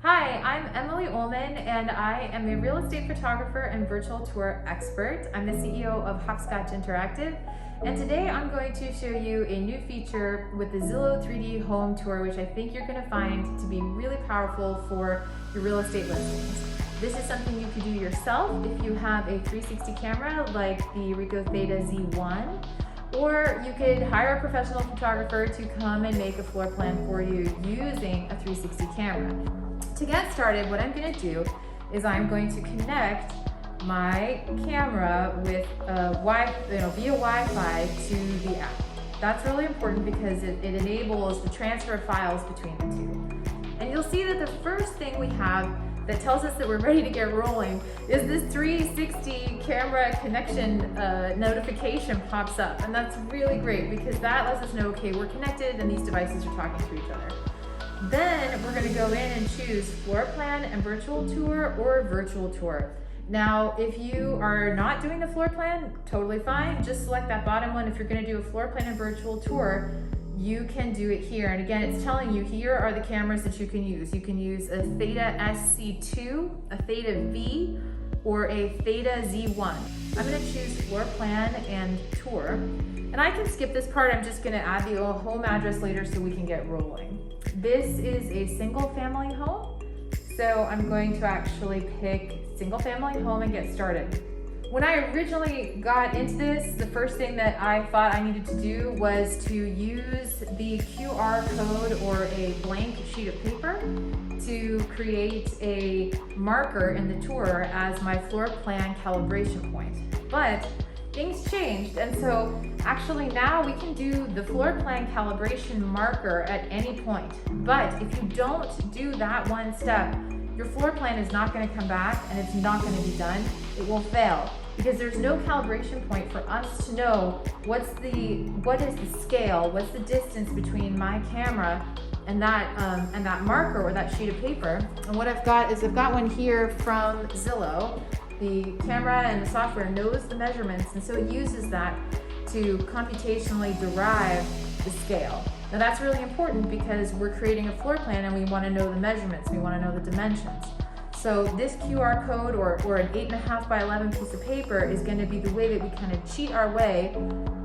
Hi, I'm Emily Olman, and I am a real estate photographer and virtual tour expert. I'm the CEO of Hopscotch Interactive, and today I'm going to show you a new feature with the Zillow 3D Home Tour, which I think you're going to find to be really powerful for your real estate listings. This is something you can do yourself if you have a 360 camera like the Ricoh Theta Z1, or you could hire a professional photographer to come and make a floor plan for you using a 360 camera. To get started, what I'm going to do is I'm going to connect my camera with via Wi-Fi to the app. That's really important because it enables the transfer of files between the two. And you'll see that the first thing we have that tells us that we're ready to get rolling is this 360 camera connection notification pops up. And that's really great because that lets us know, okay, we're connected and these devices are talking to each other. Then we're going to go in and choose floor plan and virtual tour or virtual tour. Now, if you are not doing the floor plan, totally fine. Just select that bottom one. If you're going to do a floor plan and virtual tour, you can do it here. And again, it's telling you here are the cameras that you can use. You can use a Theta SC2, a Theta V, or a Theta Z1. I'm going to choose floor plan and tour. And I can skip this part. I'm just going to add the home address later so we can get rolling. This is a single family home. So I'm going to actually pick single family home and get started. When I originally got into this, the first thing that I thought I needed to do was to use the QR code or a blank sheet of paper to create a marker in the tour as my floor plan calibration point. But things changed, and so actually now we can do the floor plan calibration marker at any point. But if you don't do that one step, your floor plan is not going to come back and it's not going to be done. It will fail because there's no calibration point for us to know what is the scale, what's the distance between my camera and that marker or that sheet of paper. And what I've got is I've got one here from Zillow. The camera and the software knows the measurements, and so it uses that to computationally derive the scale. Now that's really important because we're creating a floor plan and we want to know the measurements, we want to know the dimensions. So this QR code or an 8.5 by 11 piece of paper is going to be the way that we kind of cheat our way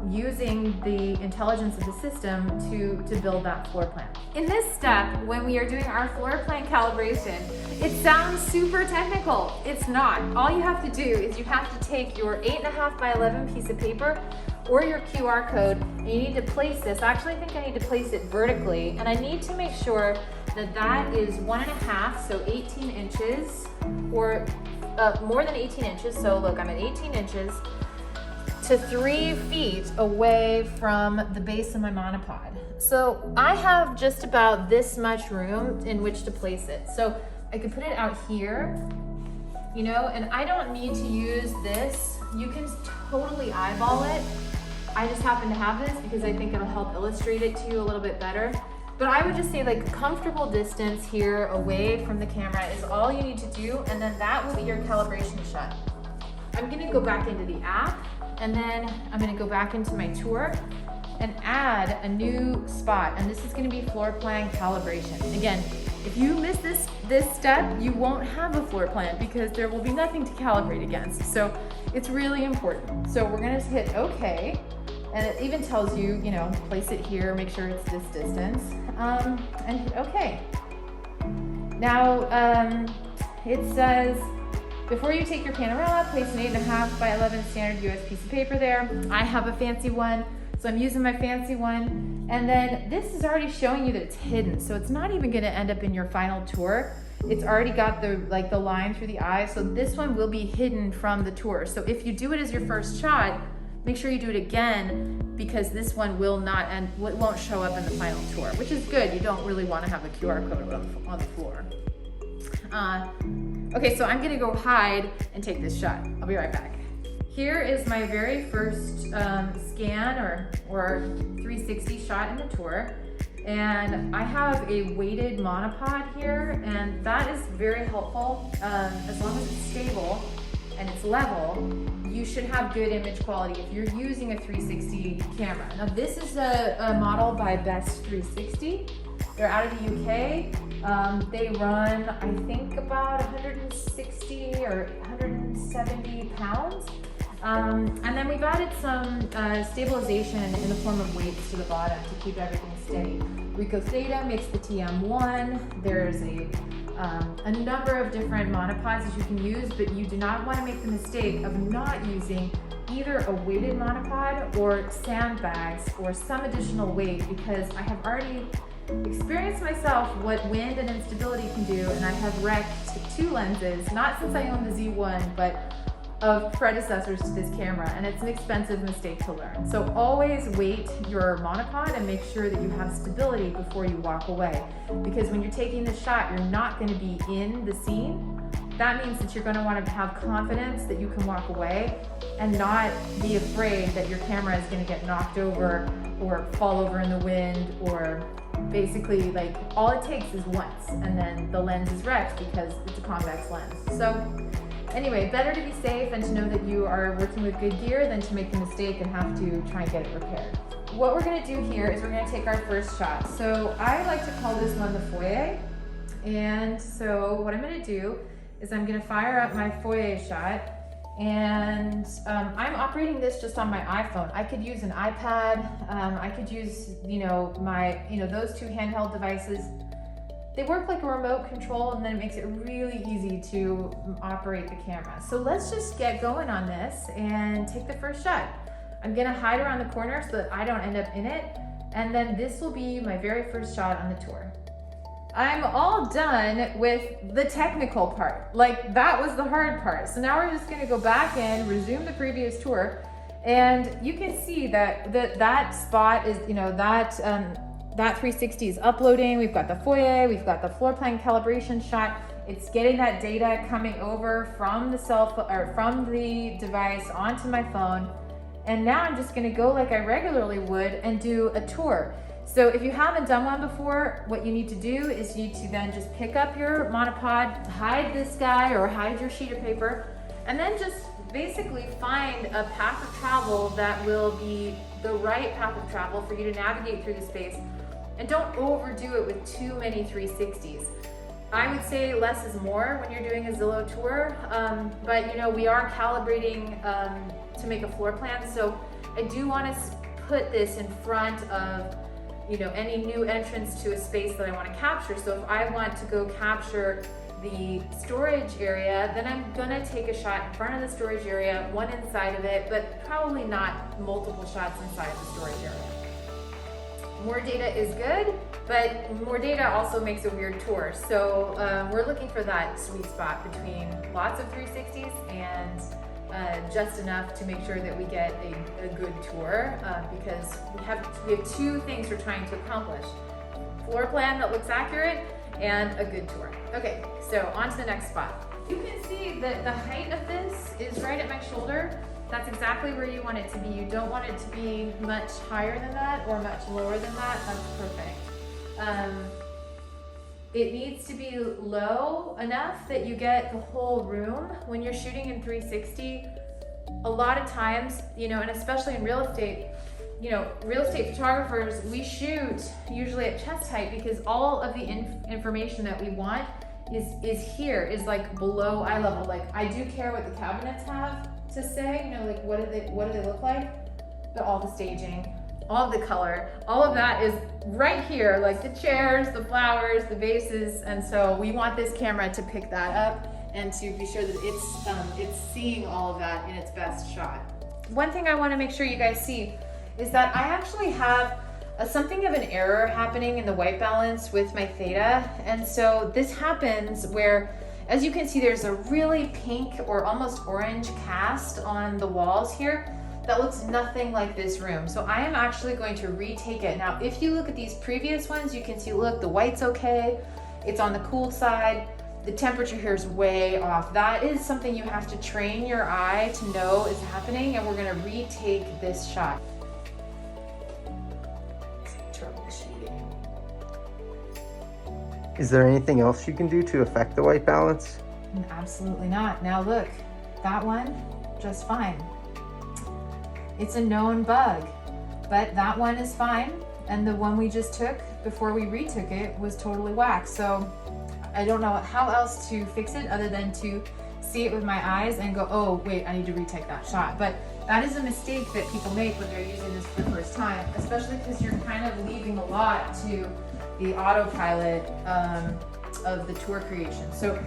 using the intelligence of the system to build that floor plan. In this step, when we are doing our floor plan calibration, it sounds super technical. It's not. All you have to do is you have to take your 8.5 by 11 piece of paper or your QR code, and you need to place this. Actually, I think I need to place it vertically, and I need to make sure that that is 1.5, so 18 inches, or more than 18 inches. So look, I'm at 18 inches to 3 feet away from the base of my monopod. So I have just about this much room in which to place it. So I could put it out here, you know, and I don't need to use this. You can totally eyeball it. I just happen to have this because I think it'll help illustrate it to you a little bit better. But I would just say like a comfortable distance here away from the camera is all you need to do, and then that will be your calibration shot. I'm gonna go back into the app, and then I'm gonna go back into my tour and add a new spot, and this is gonna be floor plan calibration. Again, if you miss this step, you won't have a floor plan because there will be nothing to calibrate against. So it's really important. So we're gonna hit OK, and it even tells you, you know, place it here, make sure it's this distance, and hit OK. Now, it says, before you take your panorama, place an 8.5 by 11 standard US piece of paper there. I have a fancy one, so I'm using my fancy one. And then this is already showing you that it's hidden, so it's not even gonna end up in your final tour. It's already got the line through the eye, so this one will be hidden from the tour. So if you do it as your first shot, make sure you do it again because this one won't show up in the final tour, which is good. You don't really want to have a QR code on the floor. Okay, so I'm gonna go hide and take this shot. I'll be right back. Here is my very first scan or 360 shot in the tour. And I have a weighted monopod here, and that is very helpful. As long as it's stable and it's level, you should have good image quality if you're using a 360 camera. Now this is a model by Best 360. They're out of the UK. They run, I think, about 160 or 170 pounds. And then we've added some stabilization in the form of weights to the bottom to keep everything steady. Rico Theta makes the TM1. There's a number of different monopods that you can use, but you do not want to make the mistake of not using either a weighted monopod or sandbags or some additional weight, because I have already experienced myself what wind and instability can do, and I have wrecked 2 lenses, not since I owned the Z1, but of predecessors to this camera, and it's an expensive mistake to learn. So always weight your monopod and make sure that you have stability before you walk away, because when you're taking this shot, you're not going to be in the scene. That means that you're going to want to have confidence that you can walk away and not be afraid that your camera is going to get knocked over or fall over in the wind, or basically, like, all it takes is once and then the lens is wrecked because it's a convex lens. So anyway, better to be safe and to know that you are working with good gear than to make the mistake and have to try and get it repaired. What we're going to do here is we're going to take our first shot. So I like to call this one the foyer. And so what I'm going to do is I'm going to fire up my foyer shot, and I'm operating this just on my iPhone. I could use an iPad. I could use, those 2 handheld devices. They work like a remote control, and then it makes it really easy to operate the camera. So let's just get going on this and take the first shot. I'm gonna hide around the corner so that I don't end up in it, and then this will be my very first shot on the tour. I'm all done with the technical part. Like, that was the hard part. So now we're just gonna go back in, resume the previous tour, and you can see that that spot is, that 360 is uploading. We've got the foyer, we've got the floor plan calibration shot. It's getting that data coming over from the device onto my phone. And now I'm just gonna go like I regularly would and do a tour. So if you haven't done one before, what you need to do is you need to then just pick up your monopod, hide this guy or hide your sheet of paper, and then just basically find a path of travel that will be the right path of travel for you to navigate through the space. And don't overdo it with too many 360s. I would say less is more when you're doing a Zillow tour, but we are calibrating to make a floor plan. So I do want to put this in front of any new entrance to a space that I want to capture. So if I want to go capture the storage area, then I'm gonna take a shot in front of the storage area, one inside of it, but probably not multiple shots inside the storage area. More data is good, but more data also makes a weird tour. So we're looking for that sweet spot between lots of 360s and just enough to make sure that we get a good tour, because we have 2 things we're trying to accomplish: floor plan that looks accurate and a good tour. Okay, so on to the next spot. You can see that the height of this is right at my shoulder. That's exactly where you want it to be. You don't want it to be much higher than that or much lower than that. That's perfect. It needs to be low enough that you get the whole room. When you're shooting in 360, a lot of times, and especially in real estate, real estate photographers, we shoot usually at chest height because all of the information that we want is like below eye level. Like, I do care what the cabinets have to say, like what do they look like, but all the staging, all the color, all of that is right here, like the chairs, the flowers, the vases. And so we want this camera to pick that up and to be sure that it's seeing all of that in its best shot. One thing I want to make sure you guys see is that I actually have something of an error happening in the white balance with my theta. And so this happens where, as you can see, there's a really pink or almost orange cast on the walls here that looks nothing like this room. So I am actually going to retake it. Now, if you look at these previous ones, you can see, look, the white's okay. It's on the cooled side. The temperature here is way off. That is something you have to train your eye to know is happening, and we're gonna retake this shot. Troubleshooting. Is there anything else you can do to affect the white balance? Absolutely not. Now look, that one, just fine. It's a known bug, but that one is fine. And the one we just took, before we retook it was totally whack. So I don't know how else to fix it other than to see it with my eyes and go, oh wait, I need to retake that shot. But that is a mistake that people make when they're using this for the first time, especially because you're kind of leaving a lot to the autopilot of the tour creation. So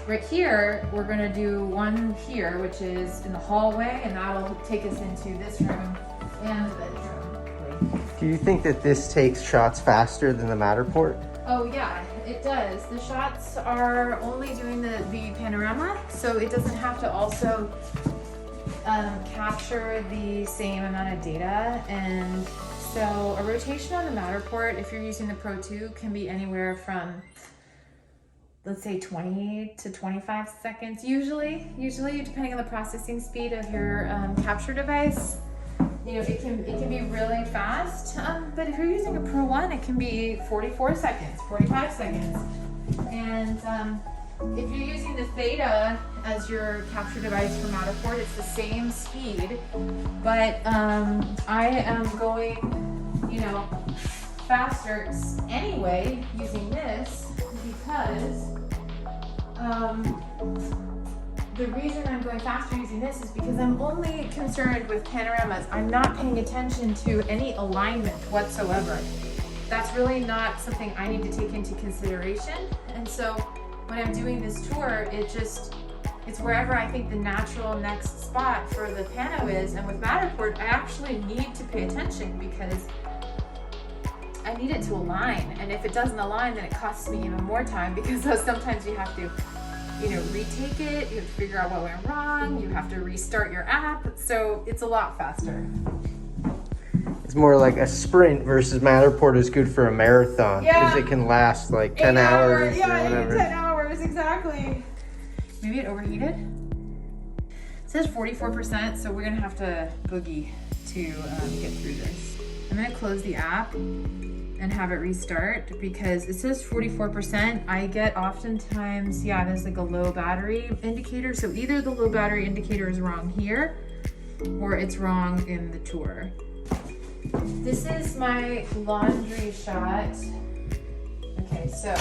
right here, we're gonna do one here, which is in the hallway, and that'll take us into this room and the bedroom. Do you think that this takes shots faster than the Matterport? Oh yeah, it does. The shots are only doing the panorama, so it doesn't have to also capture the same amount of data. And so a rotation on the Matterport, if you're using the Pro 2, can be anywhere from, let's say 20 to 25 seconds, usually depending on the processing speed of your capture device. You know, it can be really fast, but if you're using a Pro 1, it can be 44 seconds, 45 seconds. And if you're using the Theta as your capture device for Matterport, it's the same speed, but I am going, you know, faster anyway using this because the reason I'm going faster using this is because I'm only concerned with panoramas. I'm not paying attention to any alignment whatsoever. That's really not something I need to take into consideration. And so when I'm doing this tour, it's wherever I think the natural next spot for the pano is. And with Matterport, I actually need to pay attention because I need it to align. And if it doesn't align, then it costs me even more time because sometimes you have to, you know, retake it, you have to figure out what went wrong, you have to restart your app, so it's a lot faster. It's more like a sprint versus Matterport is good for a marathon because Yeah. it can last like 10 hours or whatever. 10 hours, exactly. Maybe it overheated? It says 44%, so we're gonna have to boogie to get through this. I'm gonna close the app and have it restart because it says 44%. I get oftentimes, yeah, there's like a low battery indicator. So either the low battery indicator is wrong here or it's wrong in the tour. This is my laundry shot. Okay, so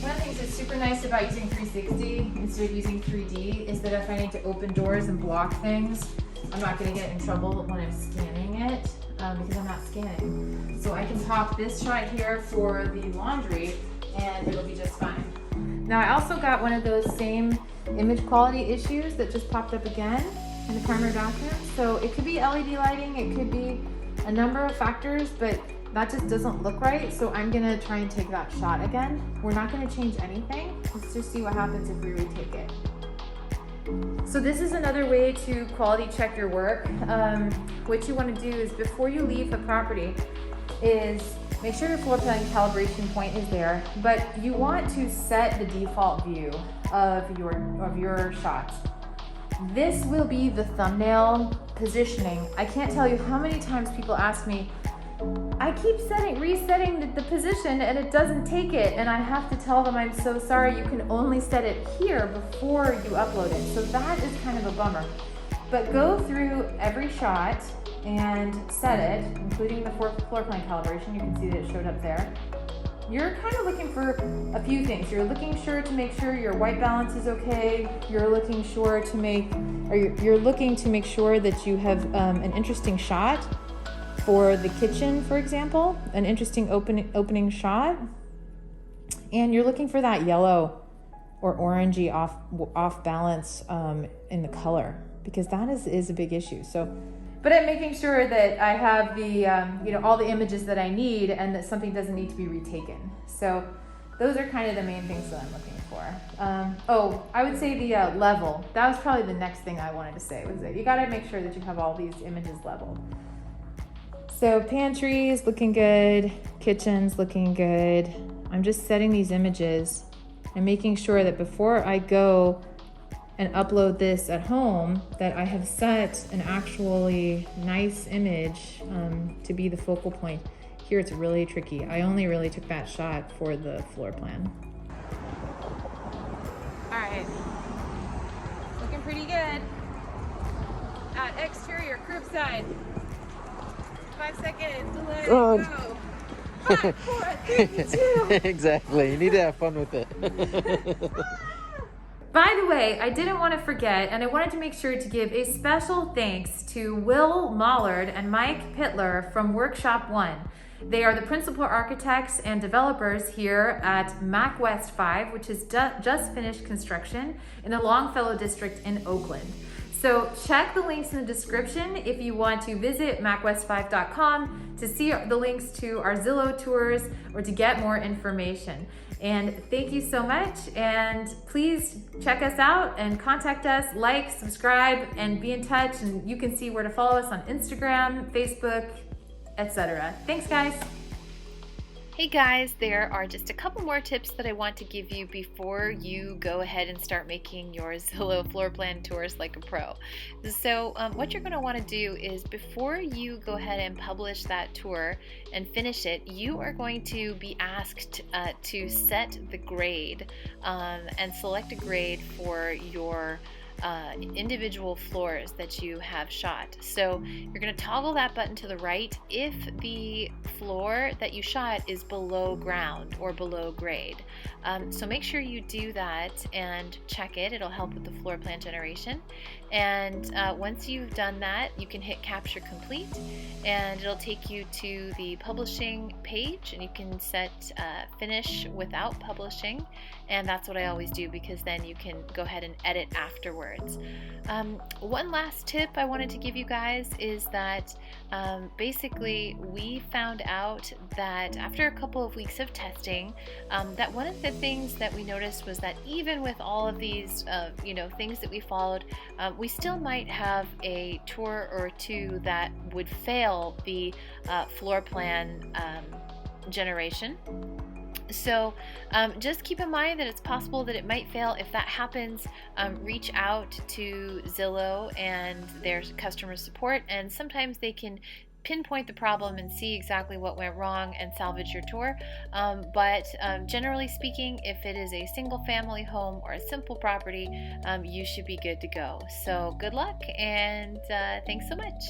one of the things that's super nice about using 360 instead of using 3D is that if I need to open doors and block things, I'm not gonna get in trouble when I'm scanning it. Because I'm not scanning. So I can pop this shot here for the laundry and it'll be just fine. Now I also got one of those same image quality issues that just popped up again in the primary bathroom. So it could be LED lighting, it could be a number of factors, but that just doesn't look right. So I'm gonna try and take that shot again. We're not gonna change anything. Let's just see what happens if we retake it. So this is another way to quality check your work. What you want to do is before you leave the property is make sure your floor plan calibration point is there, but you want to set the default view of your shots. This will be the thumbnail positioning. I can't tell you how many times people ask me, I keep resetting the position and it doesn't take it, and I have to tell them I'm so sorry, you can only set it here before you upload it. So that is kind of a bummer. But go through every shot and set it, including the floor plan calibration. You can see that it showed up there. You're kind of looking for a few things. You're looking to make sure your white balance is okay. You're looking to make sure that you have an interesting shot. For the kitchen, for example, an interesting opening shot, and you're looking for that yellow or orangey off balance in the color, because that is a big issue. So, but I'm making sure that I have the all the images that I need and that something doesn't need to be retaken. So those are kind of the main things that I'm looking for. I would say the level. That was probably the next thing I wanted to say, was that you got to make sure that you have all these images leveled. So pantries looking good, kitchen's looking good. I'm just setting these images and making sure that before I go and upload this at home, that I have set an actually nice image to be the focal point. Here it's really tricky. I only really took that shot for the floor plan. All right, looking pretty good. At exterior, curbside. 5 second delay, go. Exactly. You need to have fun with it. By the way, I didn't want to forget, and I wanted to make sure to give a special thanks to Will Mollard and Mike Pitlar from Workshop 1. They are the principal architects and developers here at Mac West 5, which has just finished construction in the Longfellow district in Oakland. So check the links in the description if you want to visit macwest5.com to see the links to our Zillow tours or to get more information. And thank you so much, and please check us out and contact us, like, subscribe, and be in touch. And you can see where to follow us on Instagram, Facebook, etc. Thanks, guys. Hey guys, there are just a couple more tips that I want to give you before you go ahead and start making your Zillow floor plan tours like a pro. So what you're going to want to do is, before you go ahead and publish that tour and finish it, you are going to be asked to set the grade and select a grade for your individual floors that you have shot. So you're going to toggle that button to the right if the floor that you shot is below ground or below grade. So make sure you do that and check it. It'll help with the floor plan generation. And once you've done that, you can hit capture complete, and it'll take you to the publishing page, and you can set finish without publishing, and that's what I always do, because then you can go ahead and edit afterwards. One last tip I wanted to give you guys is that basically we found out that after a couple of weeks of testing, that one of the things that we noticed was that even with all of these things that we followed, we still might have a tour or two that would fail the floor plan generation. So just keep in mind that it's possible that it might fail. If that happens, reach out to Zillow and their customer support, and sometimes they can pinpoint the problem and see exactly what went wrong and salvage your tour. But generally speaking, if it is a single family home or a simple property, you should be good to go. So good luck, and thanks so much.